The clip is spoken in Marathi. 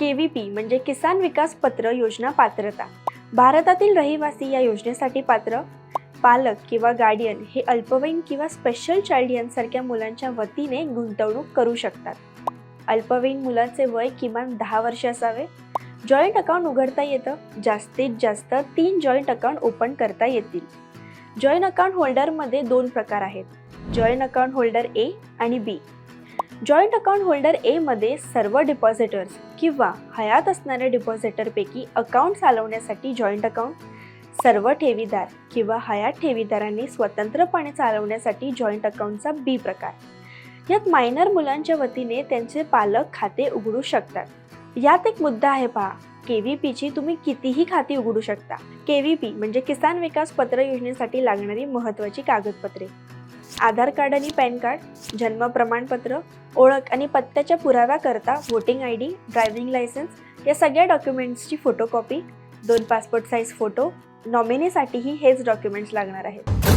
KVP म्हणजे किसान विकास पत्र योजना पात्रता. भारतातील रहिवासी या योजनेसाठी पात्र. पालक किंवा गार्डियन हे अल्पवयीन किंवा स्पेशल चाइल्ड यांसारख्या मुलांच्या वतीने गुंतवणूक करू शकतात. अल्पवयीन मुलाचे वय किमान 10 वर्ष असावे. जॉईंट अकाउंट उघडता येतं. जास्तीत जास्त 3 जॉईंट अकाउंट ओपन करता येतील. जॉईंट अकाउंट होल्डरमध्ये 2 प्रकार आहेत, जॉईंट अकाउंट होल्डर ए आणि बी. जॉईंट अकाउंट होल्डर ए मध्ये सर्व डिपॉझिटर्स किंवा हयात असणाऱ्या डिपॉझिटरपैकी अकाउंट चालवण्यासाठी जॉईंट अकाउंट, सर्व ठेवीदार किंवा हयात ठेवीदारांनी स्वतंत्रपणे चालवण्यासाठी जॉईंट अकाउंटचा बी प्रकार. यात मायनर मुलांच्या वतीने त्यांचे पालक खाते उघडू शकतात. यात एक मुद्दा आहे पहा, KVPची तुम्ही कितीही खाती उघडू शकता. KVP म्हणजे किसान विकास पत्र योजनेसाठी लागणारी महत्त्वाची कागदपत्रे: आधार कार्ड आणि पॅन कार्ड, जन्म प्रमाणपत्र, ओळख आणि पत्त्याच्या पुराव्याकरता वोटिंग ID, ड्रायव्हिंग लायसन्स या सगळ्या डॉक्युमेंट्सची फोटोकॉपी, 2 पासपोर्ट साईज फोटो. नॉमिनीसाठीही हेच डॉक्युमेंट्स लागणार आहेत.